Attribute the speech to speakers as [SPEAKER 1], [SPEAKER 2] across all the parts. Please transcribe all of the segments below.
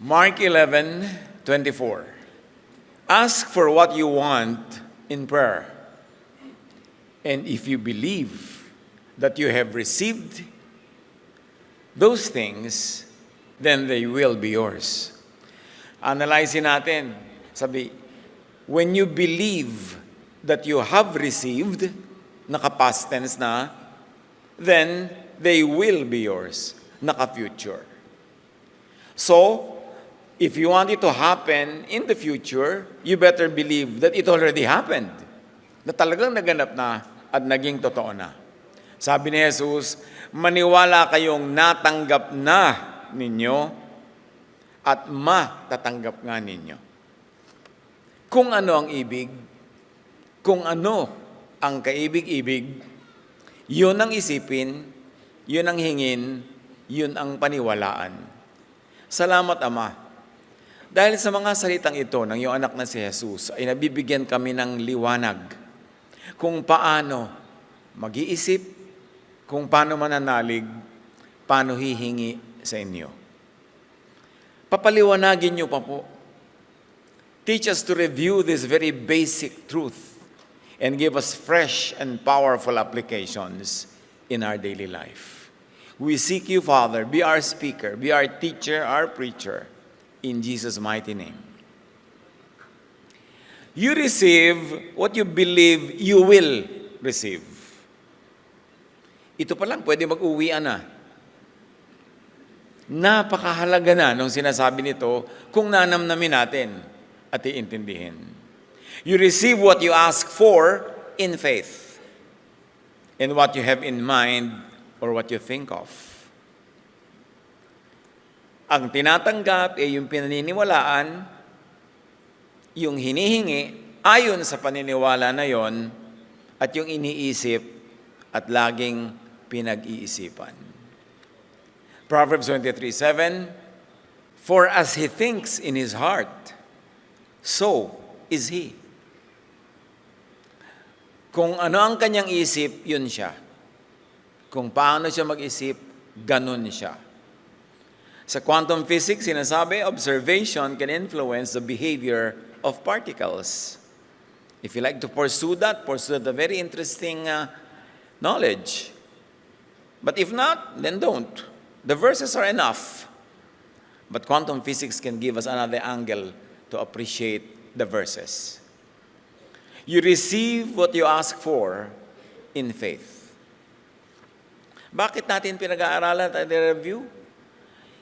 [SPEAKER 1] Mark 11:24. Ask for what you want in prayer. And if you believe that you have received those things, then they will be yours. Analyzin natin. Sabi, when you believe that you have received, naka-past tense na, then they will be yours, naka-future. So, if you want it to happen in the future, you better believe that it already happened. Na talagang naganap na at naging totoo na. Sabi ni Jesus, maniwala kayong natanggap na ninyo at matatanggap nga ninyo. Kung ano ang ibig, kung ano ang kaibig-ibig, yun ang isipin, yun ang hingin, yun ang paniwalaan. Salamat, Ama. Dahil sa mga salitang ito ng iyong anak na si Jesus, ay nabibigyan kami ng liwanag kung paano mag-iisip, kung paano mananalig, paano hihingi sa inyo. Papaliwanagin niyo pa po. Teach us to review this very basic truth and give us fresh and powerful applications in our daily life. We seek you, Father, be our speaker, be our teacher, our preacher, in Jesus' mighty name. You receive what you believe you will receive. Ito pa lang, pwede mag-uwian na. Napakahalaga na nung sinasabi nito kung nanamnamin natin at iintindihin. You receive what you ask for in faith, in what you have in mind or what you think of. Ang tinatanggap ay yung pinaniniwalaan, yung hinihingi ayon sa paniniwala na yon, at yung iniisip at laging pinag-iisipan. Proverbs 23:7, for as he thinks in his heart, so is he. Kung ano ang kanyang isip, yun siya. Kung paano siya mag-isip, ganun siya. Sa quantum physics, sinasabi, observation can influence the behavior of particles. If you like to pursue that a very interesting knowledge. But if not, then don't. The verses are enough. But quantum physics can give us another angle to appreciate the verses. You receive what you ask for in faith. Bakit natin pinag-aaralan at review?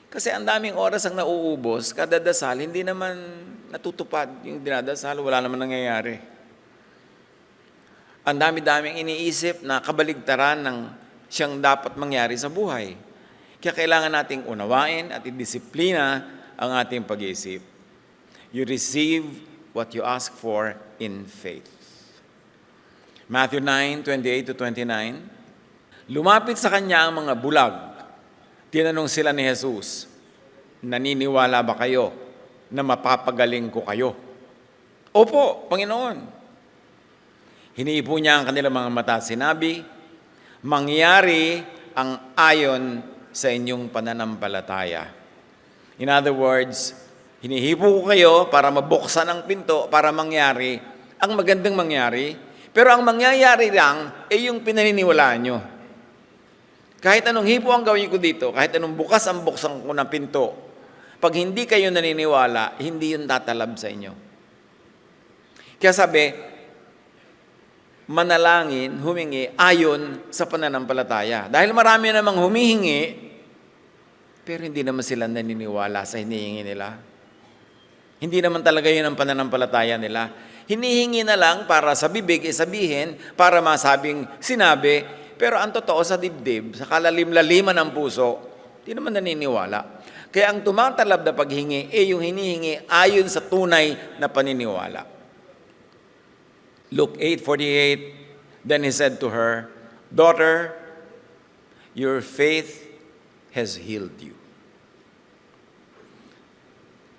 [SPEAKER 1] Kasi ang daming oras ang nauubos, kada dasal, hindi naman natutupad yung dinadasal, wala naman nangyayari. Ang dami-daming iniisip na kabaligtaran ng siyang dapat mangyari sa buhay. Kaya kailangan nating unawain at idisiplina ang ating pag-iisip. You receive what you ask for in faith. Matthew 9:28-29, lumapit sa kanya ang mga bulag. Tinanong sila ni Jesus, naniniwala ba kayo na mapapagaling ko kayo? Opo, Panginoon. Hiniipo niya ang kanilang mga mata. Sinabi, mangyari ang ayon sa inyong pananampalataya. In other words, hinihipo ko kayo para mabuksan ang pinto, para mangyari ang magandang mangyari. Pero ang mangyayari lang ay yung pinaniniwalaan nyo. Kahit anong hipo ang gawin ko dito, kahit anong bukas ang buksan ko ng pinto, pag hindi kayo naniniwala, hindi yun tatalab sa inyo. Kaya sabi, manalangin, humingi, ayon sa pananampalataya. Dahil marami namang humihingi, pero hindi naman sila naniniwala sa hinihingi nila. Hindi naman talaga yun ang pananampalataya nila. Hinihingi na lang para sa bibig sabihin, para masabing sinabi, pero ang totoo sa dibdib, sa kalalim-laliman ng puso, hindi naman naniniwala. Kaya ang tumatalab na paghingi, yung hinihingi ayon sa tunay na paniniwala. Luke 8:48, then he said to her, daughter, your faith has healed you.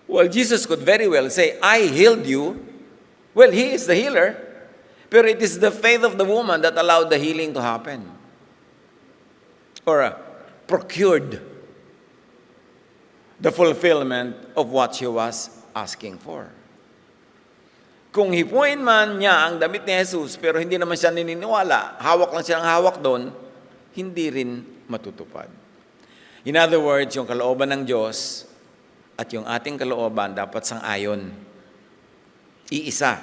[SPEAKER 1] Well, Jesus could very well say, I healed you. Well, he is the healer, pero it is the faith of the woman that allowed the healing to happen. Or procured the fulfillment of what she was asking for. Kung hipuin man niya ang damit ni Jesus, pero hindi naman siya naniniwala, hawak lang siya ng hawak doon, hindi rin matutupad. In other words, yung kalooban ng Diyos at yung ating kalooban dapat sang-ayon. Iisa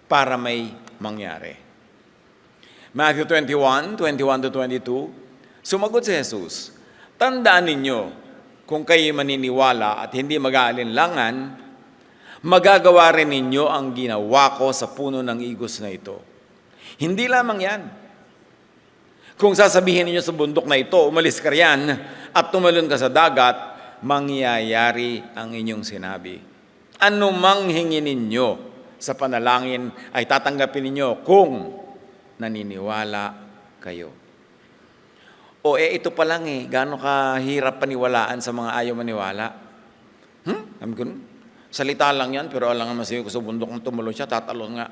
[SPEAKER 1] para may mangyari. Matthew 21:21-22, sumagot si Jesus, "Tandaan ninyo, kung kayo maniniwala at hindi mag-aalinlangan, magagawa rin ninyo ang ginawa ko sa puno ng igos na ito." Hindi lamang yan. Kung sasabihin ninyo sa bundok na ito, umalis ka riyan at tumalon ka sa dagat, mangyayari ang inyong sinabi. Ano mang hingin ninyo sa panalangin ay tatanggapin ninyo kung naniniwala kayo. O ito pa lang gaano kahirap paniwalaan sa mga ayaw maniwala. Salita lang yan, pero alangan masiyo ko sa bundok ng tumulong siya, tatalon nga.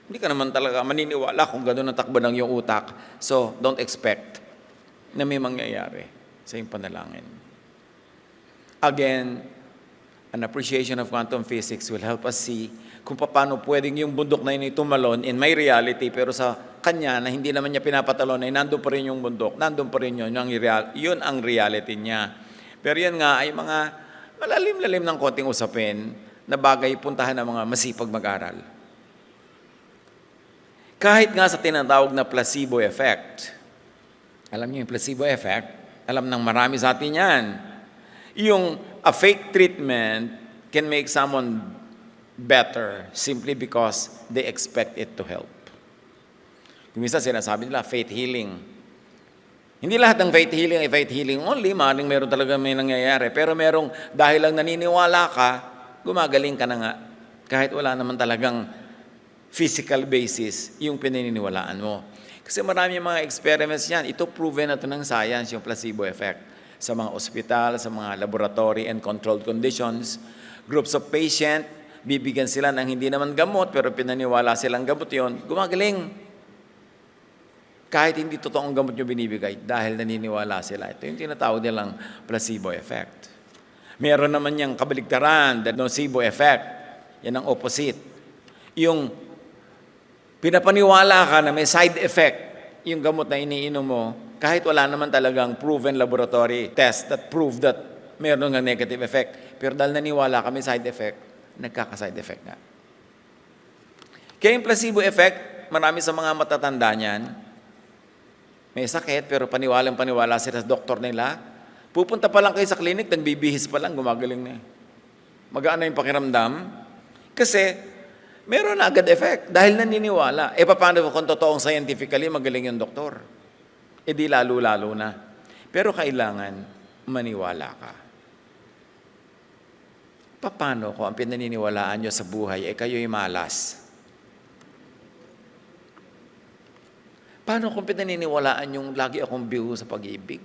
[SPEAKER 1] Hindi ka naman talaga maniniwala kung gano'n ang takbo ng iyong utak. So, don't expect na may mangyayari sa iyong panalangin. Again, an appreciation of quantum physics will help us see kung paano pwedeng yung bundok na yun tumalon in my reality, pero sa kanya na hindi naman niya pinapatalon ay nandun pa rin yung bundok, nandun pa rin yun ang reality niya. Pero yan nga ay mga malalim-lalim ng konting usapin na bagay puntahan ng mga masipag mag-aral. Kahit nga sa tinatawag na placebo effect, alam niyo yung placebo effect, alam ng marami sa atin yan. Yung a fake treatment can make someone better simply because they expect it to help. Minsan sinasabi nila, faith healing. Hindi lahat ng faith healing ay faith healing only, maaaring meron talaga may nangyayari. Pero merong dahil lang naniniwala ka, gumagaling ka na nga. Kahit wala naman talagang physical basis yung pinaniniwalaan mo. Kasi marami mga experiments yan. Ito proven na ito ng science, yung placebo effect. Sa mga ospital, sa mga laboratory and controlled conditions, groups of patient, bibigyan sila ng hindi naman gamot, pero pinaniwala silang gamot yon, gumagaling. Kahit hindi totoong gamot nyo binibigay, dahil naniniwala sila. Ito yung tinatawag nilang placebo effect. Meron naman yung kabaligtaran, the nocebo effect. Yan ang opposite. Yung pinapaniwala ka na may side effect, yung gamot na iniinom mo, kahit wala naman talagang proven laboratory test that prove that meron ng negative effect. Pero dahil naniwala ka may side effect, nagkaka-side effect nga. Kaya yung placebo effect, marami sa mga matatanda niyan, may sakit pero paniwalang-paniwala sila sa doktor nila. Pupunta pa lang kayo sa clinic, nagbibihis pa lang, gumagaling na. Magaan na yung pakiramdam. Kasi meron na agad effect dahil naniniwala. Paano kung totoong scientifically magaling yung doktor? Di lalo-lalo na. Pero kailangan maniwala ka. Paano kung ang pinaniniwalaan nyo sa buhay ay kayo'y malas? Paano kung pinaniniwalaan yung lagi akong biho sa pag-ibig?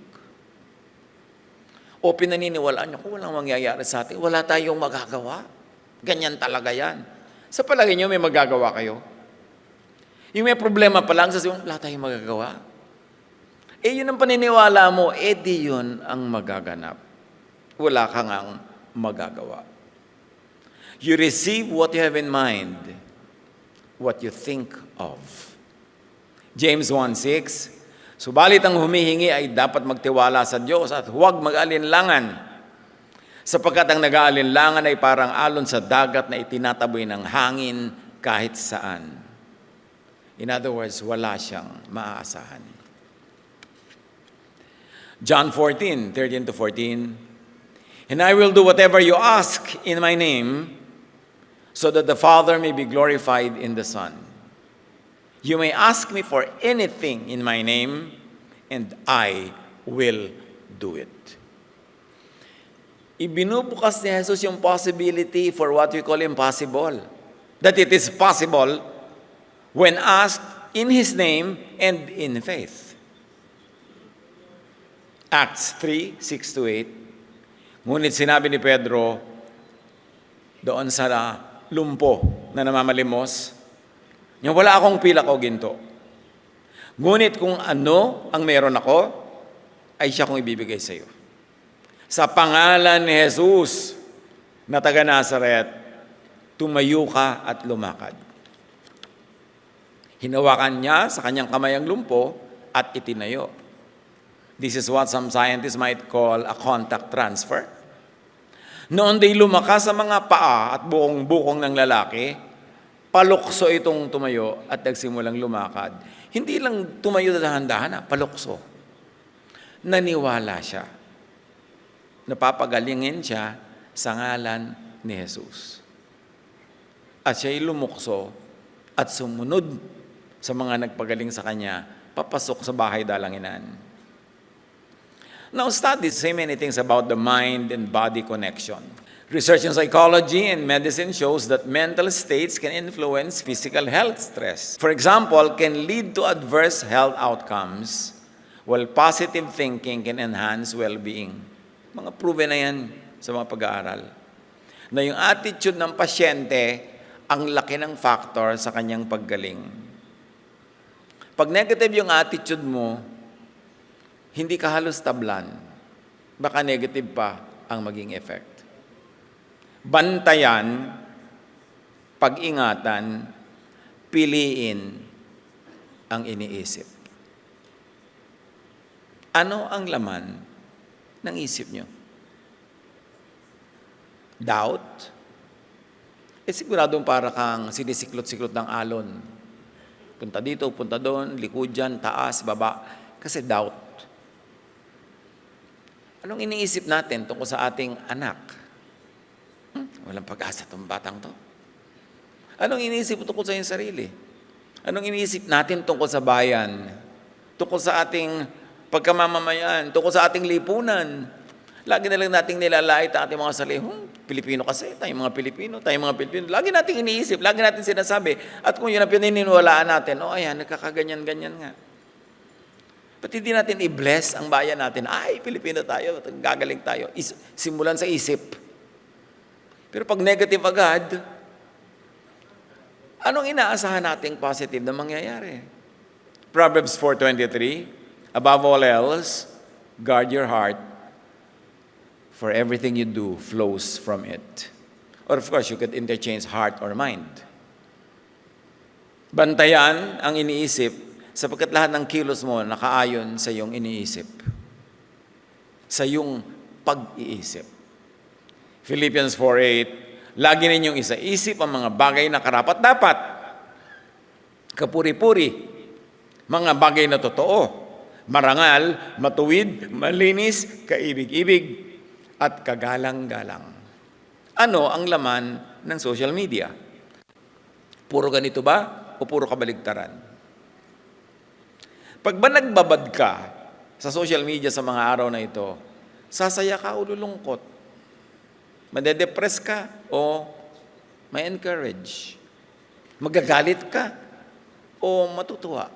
[SPEAKER 1] O pinaniniwalaan nyo kung walang mangyayari sa atin, wala tayong magagawa? Ganyan talaga yan. Sa palagay nyo, may magagawa kayo? Yung may problema pa lang, sasabihin, wala tayong magagawa? Yun ang paniniwala mo, di yun ang magaganap. Wala kang ang magagawa. You receive what you have in mind, what you think of. James 1:6, subalit ang humihingi ay dapat magtiwala sa Diyos at huwag mag-alinlangan, sapagkat ang nag-aalinlangan ay parang alon sa dagat na itinataboy ng hangin kahit saan. In other words, wala siyang maaasahan. John 14:13-14, and I will do whatever you ask in my name, so that the Father may be glorified in the Son. You may ask me for anything in my name, and I will do it. Ibinubukas ni Jesus yung possibility for what we call impossible. That it is possible when asked in His name and in faith. Acts 3:6-8. Ngunit sinabi ni Pedro doon sa lumpo na namamalimos, wala akong pila ko ginto. Ngunit kung ano ang meron ako, ay siya kong ibibigay sa iyo. Sa pangalan ni Jesus na taga Nazaret, tumayo ka at lumakad. Hinawakan niya sa kanyang kamay ang lumpo at itinayo. This is what some scientists might call a contact transfer. Noon day lumakas sa mga paa at buong-bukong ng lalaki, palukso itong tumayo at nagsimulang lumakad. Hindi lang tumayo dahan-dahan, palukso. Naniwala siya. Napapagalingin siya sa ngalan ni Jesus. At siya'y lumukso at sumunod sa mga nagpagaling sa kanya, papasok sa bahay dalanginan. Now, studies say many things about the mind and body connection. Research in psychology and medicine shows that mental states can influence physical health stress. For example, can lead to adverse health outcomes, while positive thinking can enhance well-being. Mga proven na yan sa mga pag-aaral. Na yung attitude ng pasyente, ang laki ng factor sa kanyang paggaling. Pag negative yung attitude mo, hindi ka halos tablan. Baka negative pa ang maging effect. Bantayan, pag-ingatan, piliin ang iniisip. Ano ang laman ng isip nyo? Doubt? Siguradong para kang sinisiklot-siklot ng alon. Punta dito, punta doon, likod dyan, taas, baba. Kasi doubt. Anong iniisip natin tungkol sa ating anak? Walang pag-asa itong batang to. Anong iniisip tungkol sa iyong sarili? Anong iniisip natin tungkol sa bayan? Tungkol sa ating pagkamamamayan? Tungkol sa ating lipunan? Lagi na lang nating nilalait ang ating mga sarili. Pilipino kasi, tayong mga Pilipino. Lagi nating iniisip, lagi natin sinasabi. At kung yun ang pininiwalaan natin, ayan, nagkakaganyan-ganyan nga. Ba't hindi natin i-bless ang bayan natin? Ay, Pilipino tayo, gagaling tayo. Simulan sa isip. Pero pag negative agad, anong inaasahan nating positive na mangyayari? Proverbs 4:23, above all else, guard your heart, for everything you do flows from it. Or of course, you could interchange heart or mind. Bantayan ang iniisip sapagkat lahat ng kilos mo nakaayon sa iyong iniisip. Sa iyong pag-iisip. Philippians 4:8, lagi ninyong isa-isip ang mga bagay na karapat-dapat. Kapuri-puri, mga bagay na totoo, marangal, matuwid, malinis, kaibig-ibig, at kagalang-galang. Ano ang laman ng social media? Puro ganito ba o puro kabaligtaran? Pag ba nagbabad ka sa social media sa mga araw na ito, sasaya ka o lulungkot? Madedepress ka o may encourage? Magagalit ka o matutuwa?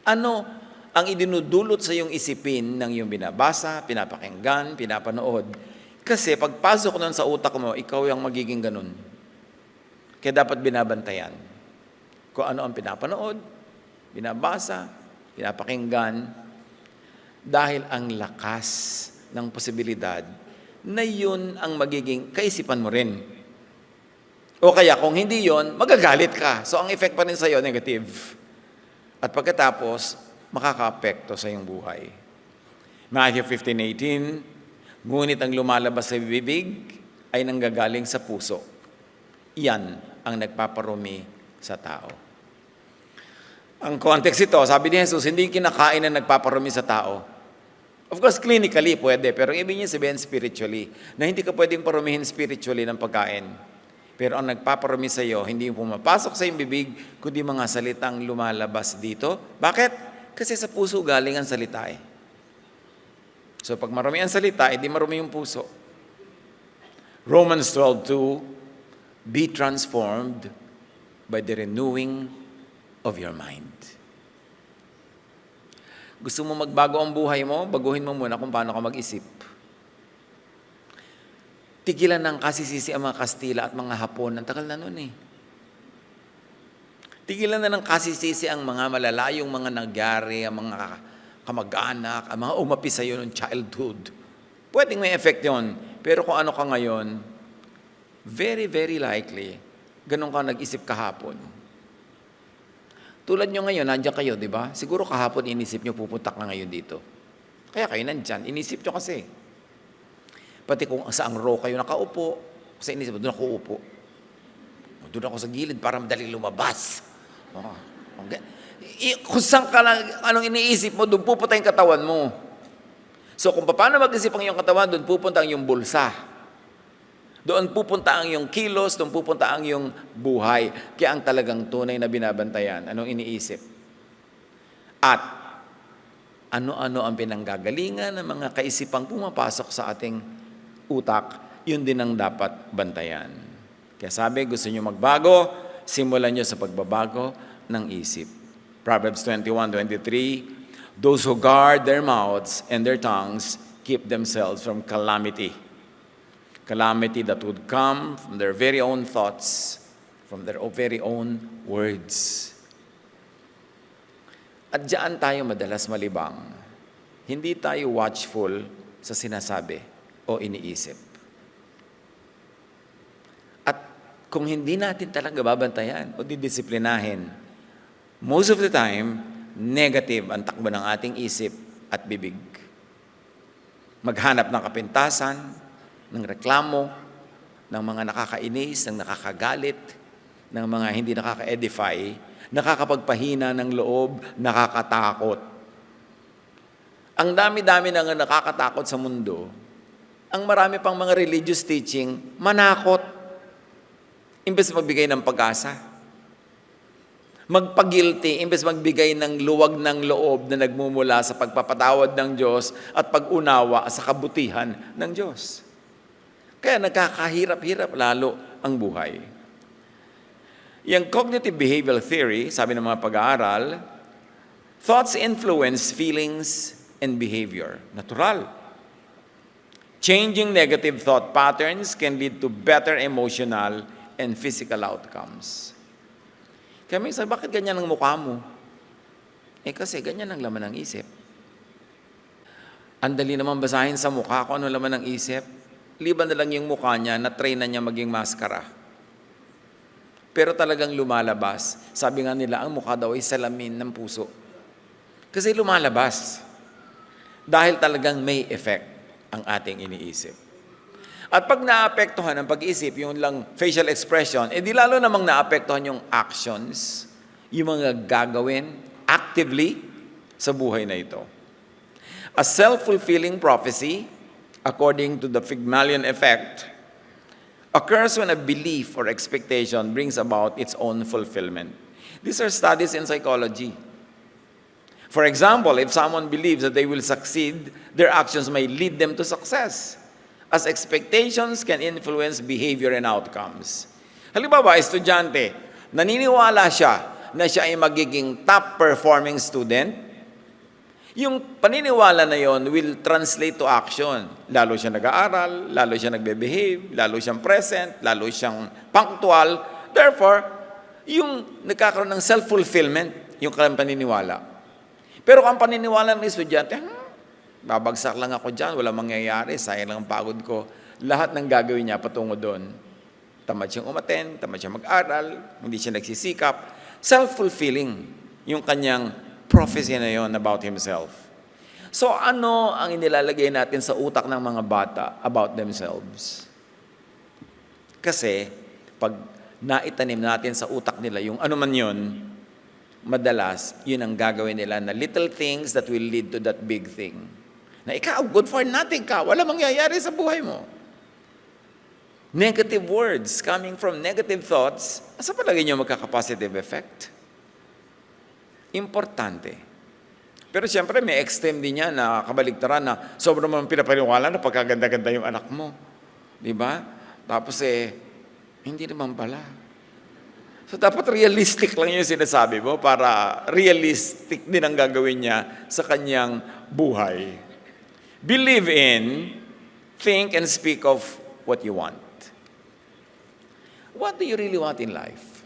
[SPEAKER 1] Ano ang idinudulot sa iyong isipin ng iyong binabasa, pinapakinggan, pinapanood? Kasi pagpasok nun sa utak mo, ikaw yung magiging ganun. Kaya dapat binabantayan. Kung ano ang pinapanood, binabasa, pinapakinggan, dahil ang lakas ng posibilidad na yun ang magiging kaisipan mo rin. O kaya kung hindi yun, magagalit ka. So ang effect pa rin sa'yo, negative. At pagkatapos, makaka-apekto sa iyong buhay. Matthew 15:18, ngunit ang lumalabas sa bibig ay nanggagaling sa puso. Iyan ang nagpaparumi sa tao. Ang context ito, sabi ni Jesus, hindi kinakain na nagpaparumi sa tao. Of course, clinically pwede, pero ibig niya sabihin spiritually, na hindi ka pwedeng parumihin spiritually ng pagkain. Pero ang nagpaparumi sa iyo, hindi pumapasok sa iyong bibig, kundi mga salitang lumalabas dito. Bakit? Kasi sa puso galing ang salita eh. So pag marumi ang salita, hindi marumi yung puso. Romans 12:2, be transformed by the renewing of your mind. Gusto mo magbago ang buhay mo, baguhin mo muna kung paano ka mag-isip. Tigilan ng kasisisi ang mga Kastila at mga Hapon. Ang tagal na nun eh. Tigilan na ng kasisisi ang mga malalayong mga nagyari, ang mga kamag-anak, ang mga umapi sa iyo ng childhood. Pwedeng may effect yun. Pero kung ano ka ngayon, very, very likely, ganun ka nag-isip kahapon. Tulad nyo ngayon, nandiyan kayo, di ba? Siguro kahapon inisip nyo, pupunta ka ngayon dito. Kaya kayo nandyan, inisip nyo kasi. Pati kung saang row kayo nakaupo, kasi inisip mo, doon ako upo. Doon ako sa gilid para madali lumabas. Okay. Kung saan ka lang, anong iniisip mo, doon pupunta yung katawan mo. So kung paano mag-isip ang iyong katawan, doon pupunta ang iyong bulsa. Doon pupunta ang iyong kilos, doon pupunta ang iyong buhay. Kaya ang talagang tunay na binabantayan, anong iniisip. At ano-ano ang pinanggagalingan ng mga kaisipang pumapasok sa ating utak, yun din ang dapat bantayan. Kaya sabi, gusto nyo magbago, simulan nyo sa pagbabago ng isip. Proverbs 21:23, those who guard their mouths and their tongues keep themselves from calamity. Calamity that would come from their very own thoughts, from their very own words. At diyan tayo madalas malibang. Hindi tayo watchful sa sinasabi o iniisip. At kung hindi natin talaga babantayan o didisiplinahin, most of the time, negative ang takbo ng ating isip at bibig. Maghanap ng kapintasan, ng reklamo, ng mga nakakainis, ng nakakagalit, ng mga hindi nakaka-edify, nakakapagpahina ng loob, nakakatakot. Ang dami-dami ng nakakatakot sa mundo, ang marami pang mga religious teaching, manakot, imbes magbigay ng pag-asa. Magpagilty, imbes magbigay ng luwag ng loob na nagmumula sa pagpapatawad ng Diyos at pag-unawa sa kabutihan ng Diyos. Kaya nagkakahirap-hirap lalo ang buhay. Yung cognitive behavioral theory, sabi ng mga pag-aaral, thoughts influence feelings and behavior. Natural. Changing negative thought patterns can lead to better emotional and physical outcomes. Kaya minsan, bakit ganyan ang mukha mo? Kasi ganyan ang laman ng isip. Ang dali naman basahin sa mukha kung ano laman ng isip. Liban na lang yung mukha niya, na-train na niya maging maskara. Pero talagang lumalabas. Sabi nga nila, ang mukha daw ay salamin ng puso. Kasi lumalabas. Dahil talagang may effect ang ating iniisip. At pag naapektuhan ang pag-isip, yung lang facial expression, di lalo namang naapektuhan yung actions, yung mga gagawin actively sa buhay na ito. A self-fulfilling prophecy, according to the Pygmalion effect, occurs when a belief or expectation brings about its own fulfillment. These are studies in psychology. For example, if someone believes that they will succeed, their actions may lead them to success, as expectations can influence behavior and outcomes. Halimbawa, estudyante, naniniwala siya na siya ay magiging top-performing student. Yung paniniwala na yon will translate to action. Lalo siya nag-aaral, lalo siya nagbe-behave, lalo siyang present, lalo siyang punctual. Therefore, yung nagkakaroon ng self-fulfillment, yung kanyang paniniwala. Pero ang paniniwala ng estudyante, babagsak lang ako dyan, walang mangyayari, sayang lang ang pagod ko. Lahat ng gagawin niya patungo doon. Tamad siyang umattend, tamad siyang mag-aral, hindi siya nagsisikap. Self-fulfilling yung kanyang prophecy na yon about himself. So ano ang inilalagay natin sa utak ng mga bata about themselves? Kasi pag naitanim natin sa utak nila yung ano man yun, madalas yun ang gagawin nila na little things that will lead to that big thing. Na ikaw, good for nothing ka, wala mangyayari sa buhay mo. Negative words coming from negative thoughts, asa palagi nyo magkaka-positive effect? Importante. Pero siyempre may extreme din yan na kabaligtaran na sobrang mga pinapaniwala na pagkaganda-ganda yung anak mo. Di ba? Tapos hindi naman pala. So dapat realistic lang yung sinasabi mo para realistic din ang gagawin niya sa kanyang buhay. Believe in, think and speak of what you want. What do you really want in life?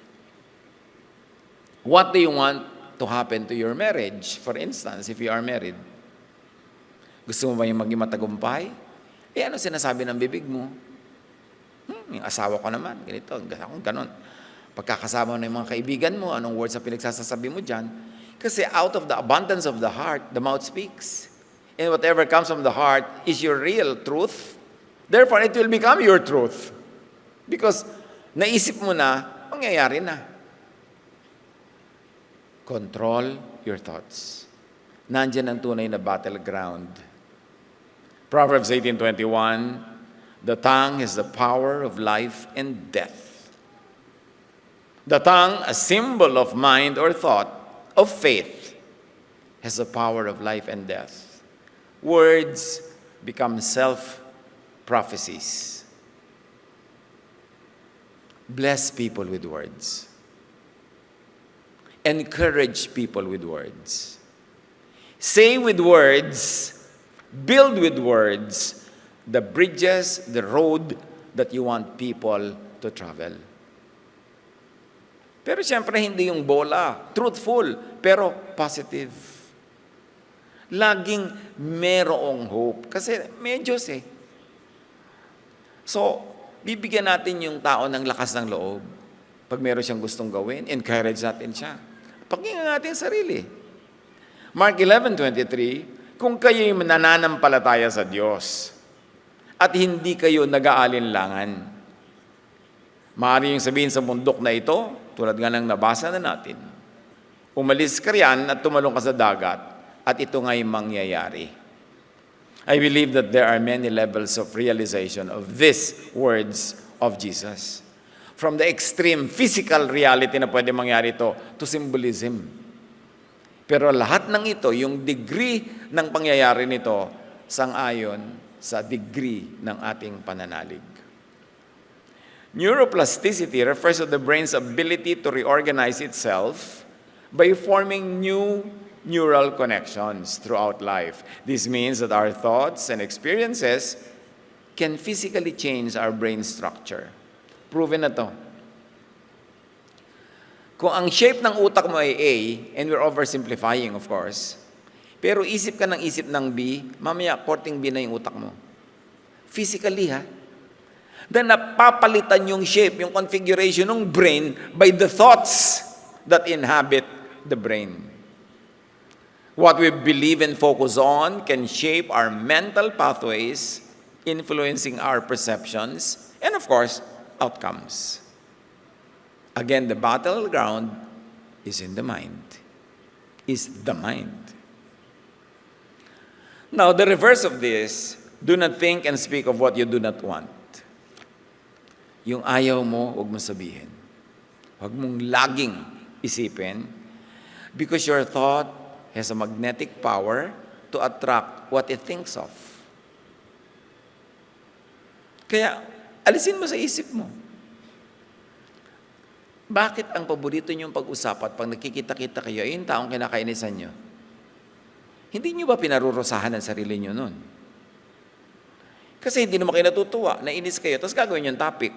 [SPEAKER 1] What do you want to happen to your marriage? For instance, if you are married, gusto mo ba yung maging matagumpay? ano sinasabi ng bibig mo? Yung asawa ko naman, ganito, ganon. Pagkakasama mo ng mga kaibigan mo, anong words na pinagsasasabi mo dyan? Kasi out of the abundance of the heart, the mouth speaks. And whatever comes from the heart is your real truth. Therefore, it will become your truth. Because naisip mo na, mangyayari na. Control your thoughts. Nandiyan ang tunay na battleground. Proverbs 18:21, the tongue has the power of life and death. The tongue, a symbol of mind or thought, of faith, has the power of life and death. Words become self-prophecies. Bless people with words. Encourage people with words. Say with words, build with words, the bridges, the road that you want people to travel. Pero siyempre hindi yung bola, truthful, pero positive. Laging merong hope. Kasi may Diyos eh. So, bibigyan natin yung tao ng lakas ng loob. Pag meron siyang gustong gawin, encourage natin siya. Pakinggan natin sarili. Mark 11:23, kung kayo'y nananampalataya sa Diyos at hindi kayo nag-aalinlangan, maaari yung sabihin sa bundok na ito, tulad nga ng nabasa na natin, umalis ka riyan at tumalong ka sa dagat at ito nga'y mangyayari. I believe that there are many levels of realization of these words of Jesus. From the extreme physical reality na pwede mangyari ito to symbolism. Pero lahat ng ito, yung degree ng pangyayari nito, sang-ayon sa degree ng ating pananalig. Neuroplasticity refers to the brain's ability to reorganize itself by forming new neural connections throughout life. This means that our thoughts and experiences can physically change our brain structure. Proven na to. Kung ang shape ng utak mo ay A, and we're oversimplifying of course, pero isip ka ng isip ng B, mamaya korting B na yung utak mo. Physically ha. Then napapalitan yung shape, yung configuration ng brain by the thoughts that inhabit the brain. What we believe and focus on can shape our mental pathways, influencing our perceptions, and of course, outcomes. Again, the battleground is in the mind. Is the mind. Now, the reverse of this, do not think and speak of what you do not want. Yung ayaw mo, huwag mo sabihin. Huwag mong laging isipin because your thought has a magnetic power to attract what it thinks of. Kaya, alisin mo sa isip mo. Bakit ang paborito niyong pag-usapan pag nakikita-kita kayo ay yung taong kinakainisan niyo? Hindi niyo ba pinarurusahan ang sarili niyo nun? Kasi hindi naman kayo natutuwa, nainis kayo, tapos gagawin yung topic.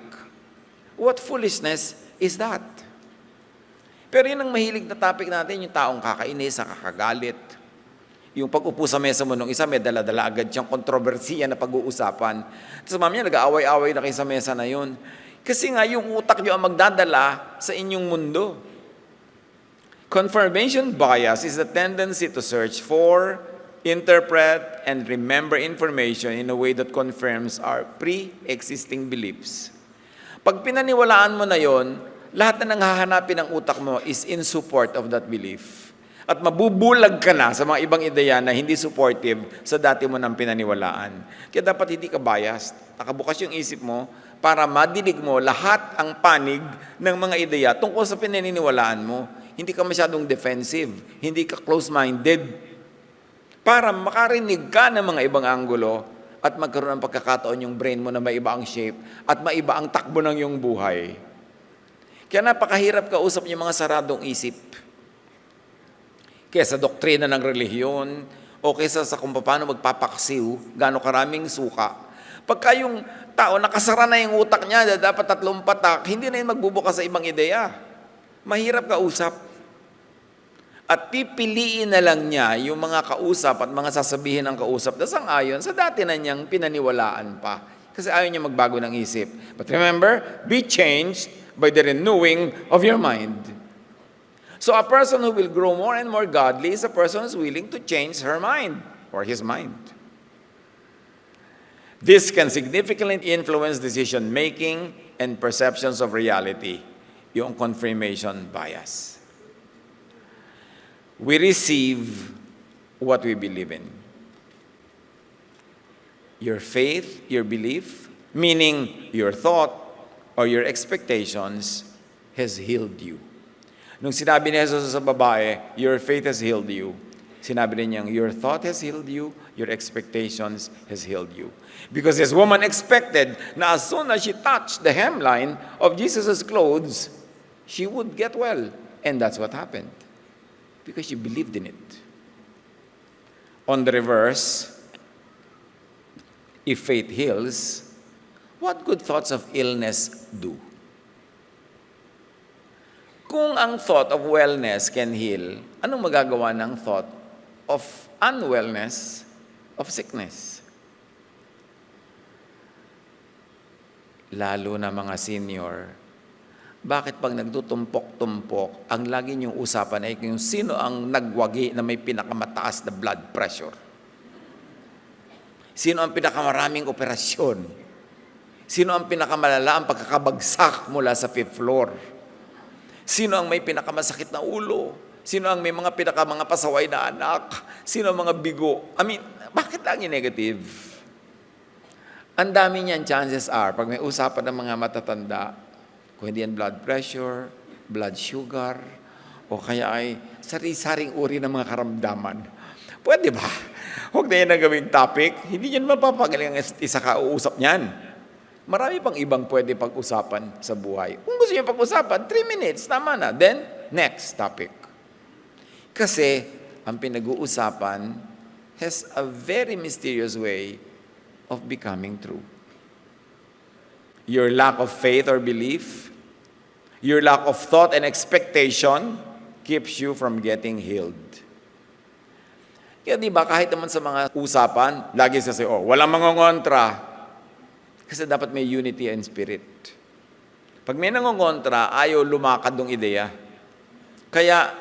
[SPEAKER 1] What foolishness is that? Pero yun ang mahilig na topic natin, yung taong kakainis, kakagalit. Yung pag-upo sa mesa mo nung isa, may dala-dala agad siyang kontrobersiya na pag-uusapan. Tapos mamaya, nag-aaway-aaway na kayo sa mesa na yun. Kasi nga, yung utak nyo ang magdadala sa inyong mundo. Confirmation bias is the tendency to search for, interpret, and remember information in a way that confirms our pre-existing beliefs. Pag pinaniwalaan mo na yon, lahat na nanghahanapin ng utak mo is in support of that belief. At mabubulag ka na sa mga ibang ideya na hindi supportive sa dati mo nang pinaniwalaan. Kaya dapat hindi ka biased. Nakabukas yung isip mo para madinig mo lahat ang panig ng mga ideya tungkol sa pinaniniwalaan mo. Hindi ka masyadong defensive. Hindi ka close-minded. Para makarinig ka ng mga ibang anggulo at magkaroon ng pagkakataon yung brain mo na maiba ang shape at maiba ang takbo ng iyong buhay. Kaya napakahirap kausap yung mga saradong isip. Kesa doktrina ng relihiyon o kesa sa kung paano magpapaksiw, gaano karaming suka. Pagka yung tao nakasara na yung utak niya, dapat 3 patak, hindi na yun magbubukas sa ibang ideya. Mahirap kausap. At pipiliin na lang niya yung mga kausap at mga sasabihin ng kausap na sang-ayon sa dati na niyang pinaniwalaan pa. Kasi ayaw niya magbago ng isip. But remember, be changed by the renewing of your mind. So a person who will grow more and more godly is a person who is willing to change her mind or his mind. This can significantly influence decision-making and perceptions of reality, yung confirmation bias. We receive what we believe in. Your faith, your belief, meaning your thought or your expectations, has healed you. Nung sinabi ni Jesus sa babae, your faith has healed you, sinabi rin niyang, your thought has healed you, your expectations has healed you. Because this woman expected na as soon as she touched the hemline of Jesus' clothes, she would get well. And that's what happened. Because she believed in it. On the reverse, if faith heals, what good thoughts of illness do? Kung ang thought of wellness can heal, anong magagawa ng thought of unwellness, of sickness? Lalo na mga senior, bakit pag nagtutumpok-tumpok, ang lagi niyong usapan ay kung sino ang nagwagi na may pinakamataas na blood pressure? Sino ang pinakamaraming operasyon? Sino ang pinakamalala ang pagkakabagsak mula sa 5th floor? Sino ang may pinakamasakit na ulo? Sino ang may mga mga pasaway na anak? Sino ang mga bigo? Bakit lagi negative? Ang dami niyan, chances are, pag may usapan ng mga matatanda, kung hindi yan blood pressure, blood sugar, o kaya ay sari-saring uri ng mga karamdaman. Pwede ba? Huwag na yan ang gawing topic. Hindi yan mapapagaling ang isa ka-uusap niyan. Marami pang ibang pwede pag-usapan sa buhay. Kung gusto niyo pag-usapan, 3 minutes, tama na. Then, next topic. Kasi, ang pinag-uusapan has a very mysterious way of becoming true. Your lack of faith or belief, your lack of thought and expectation keeps you from getting healed. Kaya di ba, kahit naman sa mga usapan, lagi sa walang mangongontra. Kasi dapat may unity and spirit. Pag may nangongontra, ayaw lumakad ng ideya. Kaya,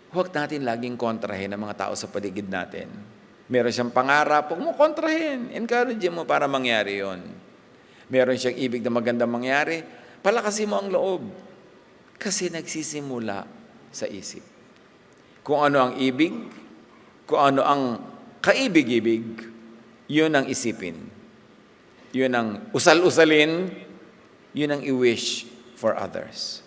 [SPEAKER 1] huwag natin laging kontrahin ang mga tao sa paligid natin. Meron siyang pangarap, huwag mo kontrahin. Encourage mo para mangyari yon. Meron siyang ibig na magandang mangyari, palakasin mo ang loob. Kasi nagsisimula sa isip. Kung ano ang ibig, kung ano ang kaibig-ibig, yun ang isipin. Yun ang usal-usalin, yun ang i-wish for others.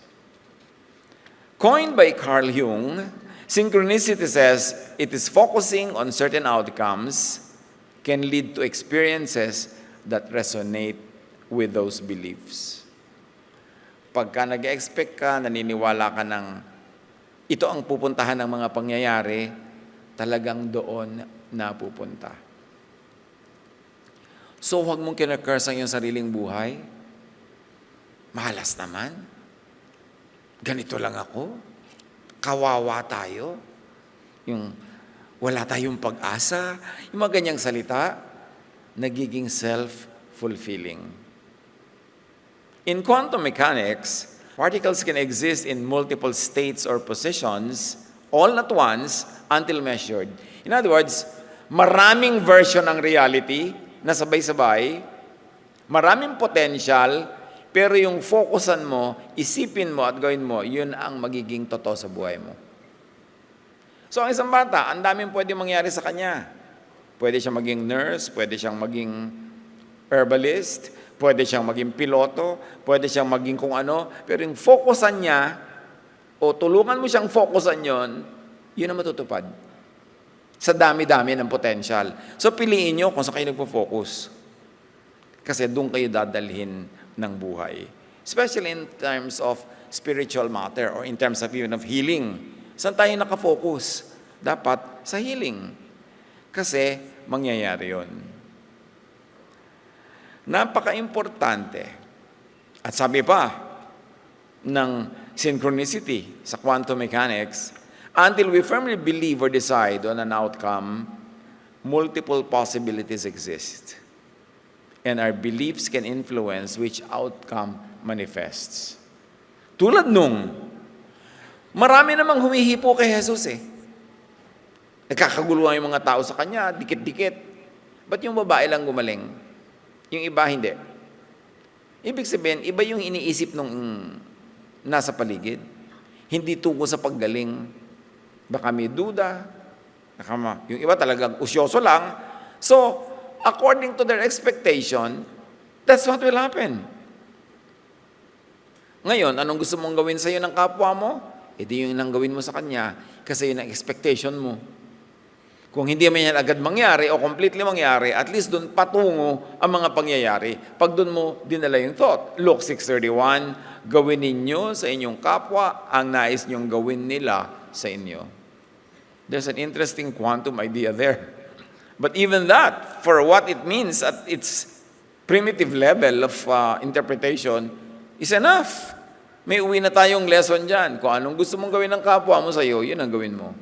[SPEAKER 1] Coined by Carl Jung, synchronicity says it is focusing on certain outcomes can lead to experiences that resonate with those beliefs. Pagka nag-expect ka, naniniwala ka ng ito ang pupuntahan ng mga pangyayari, talagang doon napupunta. So, huwag mong kinakurse ang iyong sariling buhay. Malas naman. Ganito lang ako. Kawawa tayo. Yung wala tayong pag-asa. Yung mga ganyang salita, nagiging self-fulfilling. In quantum mechanics, particles can exist in multiple states or positions all at once until measured. In other words, maraming version ng reality na sabay-sabay, maraming potential, pero yung focusan mo, isipin mo at gawin mo, yun ang magiging totoo sa buhay mo. So ang isang bata, ang daming pwede mangyari sa kanya. Pwede siyang maging nurse, pwede siyang maging herbalist, pwede siyang maging piloto, pwede siyang maging kung ano, pero yung focusan niya, o tulungan mo siyang focusan yon, yun ang matutupad. Sa dami-dami ng potential. So piliin nyo kung saan kayo nagpo-focus. Kasi doon kayo dadalhin ng buhay. Especially in terms of spiritual matter or in terms of even of healing. Saan tayo nakafocus? Dapat sa healing. Kasi mangyayari yon. Napaka-importante. At sabi pa ng synchronicity sa quantum mechanics, Until we firmly believe or decide on an outcome, multiple possibilities exist. And our beliefs can influence which outcome manifests. Tulad nung, marami namang humihipo kay Jesus eh. Nagkakaguluhan yung mga tao sa kanya, dikit-dikit. Ba't yung babae lang gumaling? Yung iba hindi. Ibig sabihin, iba yung iniisip nung nasa paligid. Hindi tungkol sa paggaling. Baka may duda. Yung iba talagang usyoso lang. So, according to their expectation, that's what will happen. Ngayon, anong gusto mong gawin sa'yo ng kapwa mo? Edi yung nang gawin mo sa kanya kasi yun ang expectation mo. Kung hindi man yan agad mangyari o completely mangyari, at least doon patungo ang mga pangyayari. Pag doon mo dinala yung thought. Luke 6:31, gawin ninyo sa inyong kapwa ang nais niyong gawin nila sa inyo. There's an interesting quantum idea there. But even that, for what it means at its primitive level of interpretation, is enough. May uwi na tayong lesson dyan. Kung anong gusto mong gawin ng kapwa mo sa'yo, yun ang gawin mo.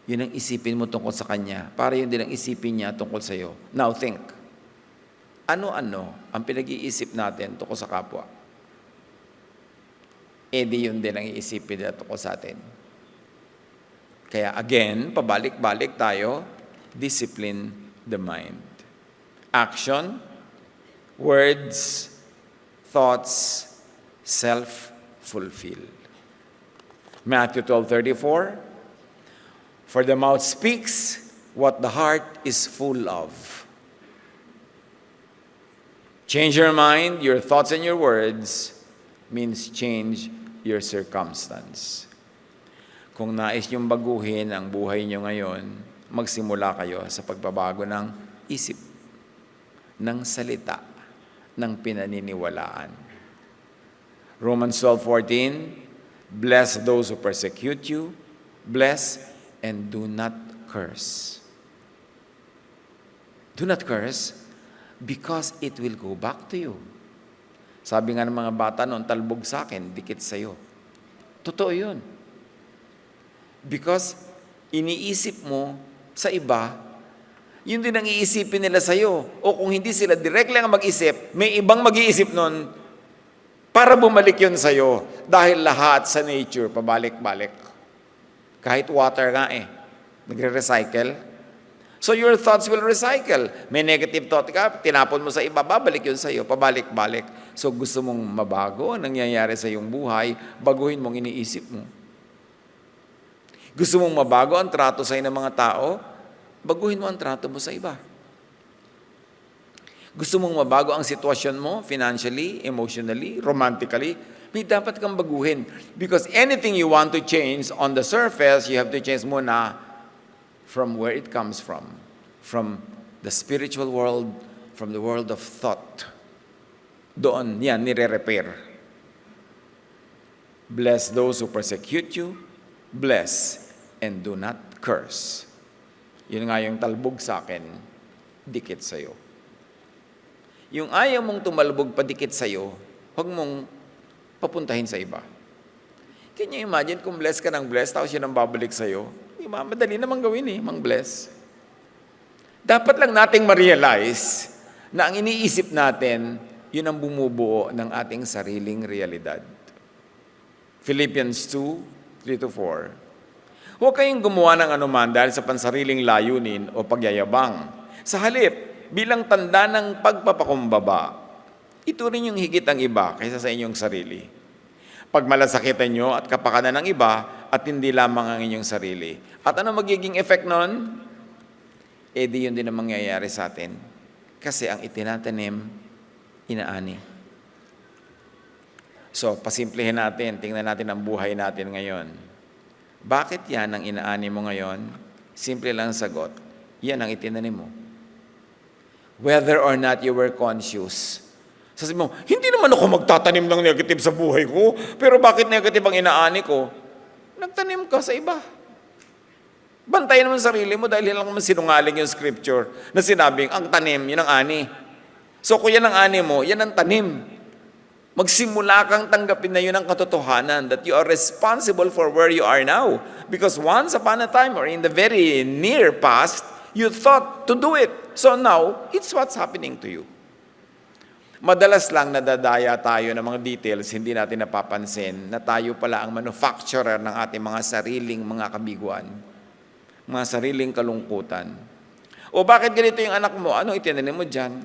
[SPEAKER 1] Yun ang isipin mo tungkol sa kanya, para yun din ang isipin niya tungkol sa'yo. Now think, ano-ano ang pinag-iisip natin tungkol sa kapwa? Di yun din ang iisipin nila tungkol sa atin. Kaya again, pabalik-balik tayo, discipline the mind. Action, words, thoughts, self-fulfill. Matthew 12:34, for the mouth speaks what the heart is full of. Change your mind, your thoughts and your words means change your circumstance. Kung nais niyong baguhin ang buhay niyo ngayon, magsimula kayo sa pagbabago ng isip, ng salita, ng pinaniniwalaan. Romans 12:14, bless those who persecute you, bless and do not curse. Do not curse because it will go back to you. Sabi nga ng mga bata noon, talbog sa akin, dikit sa'yo. Totoo yun. Because iniisip mo sa iba, yun din ang iisipin nila sa'yo. O kung hindi sila direct lang mag-isip, may ibang mag-iisip nun para bumalik yun sa'yo. Dahil lahat sa nature, pabalik-balik. Kahit water nga nagre-recycle. So your thoughts will recycle. May negative thought ka, tinapon mo sa iba, babalik yun sa'yo, pabalik-balik. So gusto mong mabago ang nangyayari sa iyong buhay, baguhin mong iniisip mo. Gusto mong mabago ang trato sa'yo ng mga tao, baguhin mo ang trato mo sa iba. Gusto mong mabago ang sitwasyon mo, financially, emotionally, romantically, may dapat kang baguhin. Because anything you want to change on the surface, you have to change muna from where it comes from the spiritual world, from the world of thought. Doon, yan, nire-repair. Bless those who persecute you, bless and do not curse. Yun nga yung talbog sa akin, dikit sa'yo. Yung ayaw mong tumalbog padikit sa'yo, huwag mong papuntahin sa iba. Can you imagine kung bless ka ng bless, tapos yun ang babalik sa'yo? Madali namang gawin mang bless. Dapat lang nating ma-realize na ang iniisip natin, yun ang bumubuo ng ating sariling realidad. Philippians 2:3-4. Huwag kayong gumawa ng anuman dahil sa pansariling layunin o pagyayabang. Sa halip, bilang tanda ng pagpapakumbaba, ituring yung higit ang iba kaysa sa inyong sarili. Pagmalasakitan nyo at kapakanan ng iba at hindi lamang ang inyong sarili. At ano magiging effect nun? Di yun din ang mangyayari sa atin. Kasi ang itinatanim, inaani. So, pasimplihin natin, tingnan natin ang buhay natin ngayon. Bakit yan ang inaani mo ngayon? Simple lang sagot, yan ang itinanim mo. Whether or not you were conscious. Sabi mo, hindi naman ako magtatanim ng negative sa buhay ko, pero bakit negative ang inaani ko? Nagtanim ka sa iba. Bantayan mo ang sarili mo dahil lang naman sinungaling yung scripture na sinabing, ang tanim, yun ang ani. So kung yan ang ani mo, yan ang tanim. Magsimula kang tanggapin na yun ang katotohanan that you are responsible for where you are now. Because once upon a time or in the very near past, you thought to do it. So now, it's what's happening to you. Madalas lang nadadaya tayo ng mga details, hindi natin napapansin na tayo pala ang manufacturer ng ating mga sariling mga kabiguan, mga sariling kalungkutan. O bakit ganito yung anak mo? Anong itinanim mo dyan?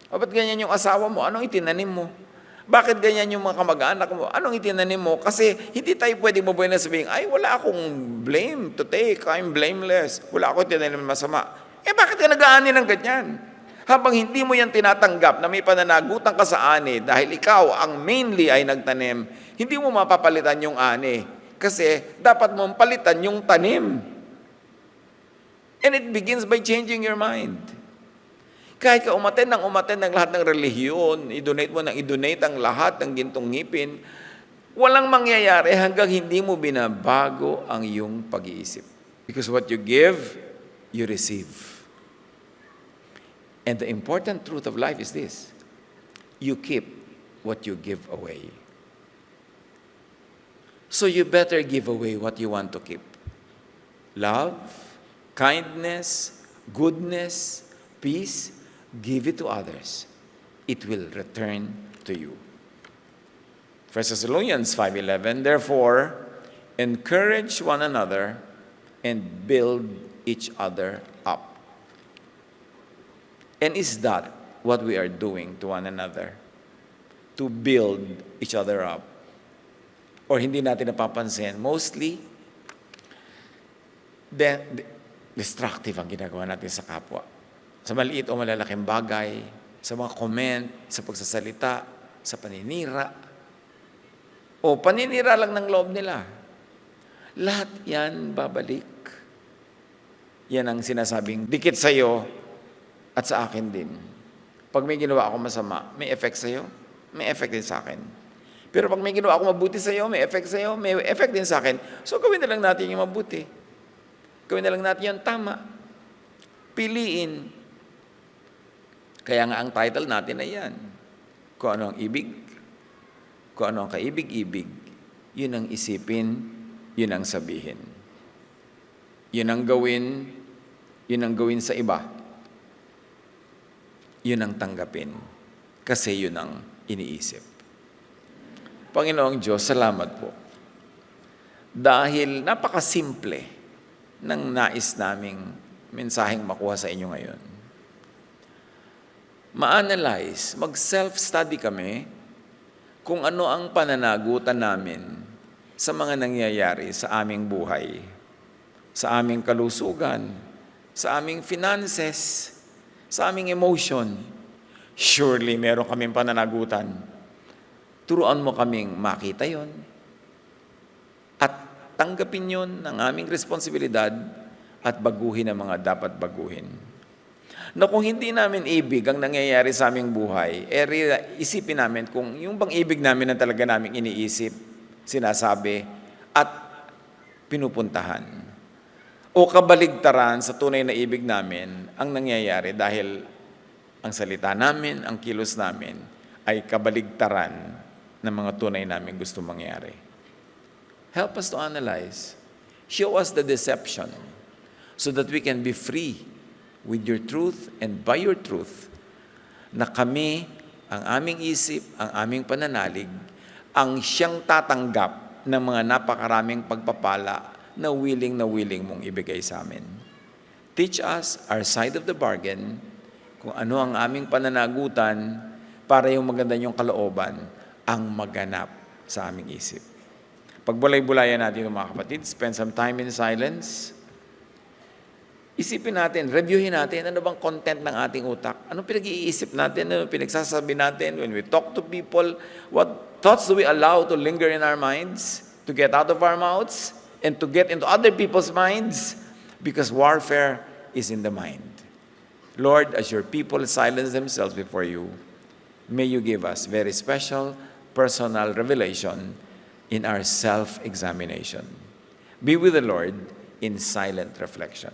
[SPEAKER 1] O ba't ganyan yung asawa mo? Anong itinanim mo? Bakit ganyan yung mga kamag-anak mo? Anong itinanim mo? Kasi hindi tayo pwedeng mabuhay na sabihin, ay wala akong blame to take, I'm blameless. Wala akong itinanim na masama. Bakit ka nag-aani ng ganyan? Habang hindi mo yan tinatanggap na may pananagutan ka sa ani dahil ikaw ang mainly ay nagtanim, hindi mo mapapalitan yung ani. Kasi dapat mong palitan yung tanim. And it begins by changing your mind. Kahit ka umattend ng lahat ng relihiyon, i-donate mo ng i-donate ang lahat ng gintong ngipin, walang mangyayari hanggang hindi mo binabago ang iyong pag-iisip. Because what you give, you receive. And the important truth of life is this: you keep what you give away. So you better give away what you want to keep. Love, kindness, goodness, peace, give it to others. It will return to you. 1 Thessalonians 5:11, therefore, encourage one another and build each other up. And is that what we are doing to one another? To build each other up? Or hindi natin napapansin, mostly, destructive ang ginagawa natin sa kapwa. Sa maliit o malalaking bagay, sa mga comment, sa pagsasalita, sa paninira, o paninira lang ng loob nila. Lahat yan babalik. Yan ang sinasabing dikit sa'yo at sa akin din. Pag may ginawa ako masama, may effect sa'yo, may effect din sa akin. Pero pag may ginawa ako mabuti sa'yo, may effect sa'yo, may effect din sa akin. So gawin na lang natin yung mabuti. Gawin na lang natin yung tama. Piliin. Kaya nga ang title natin ay yan. Kung ano ang ibig, kung ano ang kaibig-ibig, yun ang isipin, yun ang sabihin. Yun ang gawin sa iba. Yun ang tanggapin. Kasi yun ang iniisip. Panginoong Diyos, salamat po. Dahil napakasimple ng nais naming mensaheng makuha sa inyo ngayon. Ma-analyze, mag-self-study kami kung ano ang pananagutan namin sa mga nangyayari sa aming buhay, sa aming kalusugan, sa aming finances, sa aming emotion. Surely meron kaming pananagutan. Turuan mo kaming makita yon at tanggapin yon ng aming responsibilidad at baguhin ang mga dapat baguhin. Na kung hindi namin ibig ang nangyayari sa aming buhay, isipin namin kung yung bang ibig namin na talaga namin iniisip, sinasabi, at pinupuntahan. O kabaligtaran sa tunay na ibig namin ang nangyayari dahil ang salita namin, ang kilos namin, ay kabaligtaran ng mga tunay namin gusto mangyari. Help us to analyze. Show us the deception so that we can be free with your truth and by your truth na kami, ang aming isip, ang aming pananalig, ang siyang tatanggap ng mga napakaraming pagpapala na willing mong ibigay sa amin. Teach us our side of the bargain, kung ano ang aming pananagutan para yung maganda yung kalooban ang maganap sa aming isip. Pagbulay-bulayan natin mga kapatid, spend some time in silence. Isipin natin, reviewin natin, ano bang content ng ating utak? Anong pinag-iisip natin? Ano pinagsasabi natin when we talk to people? What thoughts do we allow to linger in our minds, to get out of our mouths, and to get into other people's minds? Because warfare is in the mind. Lord, as your people silence themselves before you, may you give us very special personal revelation in our self-examination. Be with the Lord in silent reflection.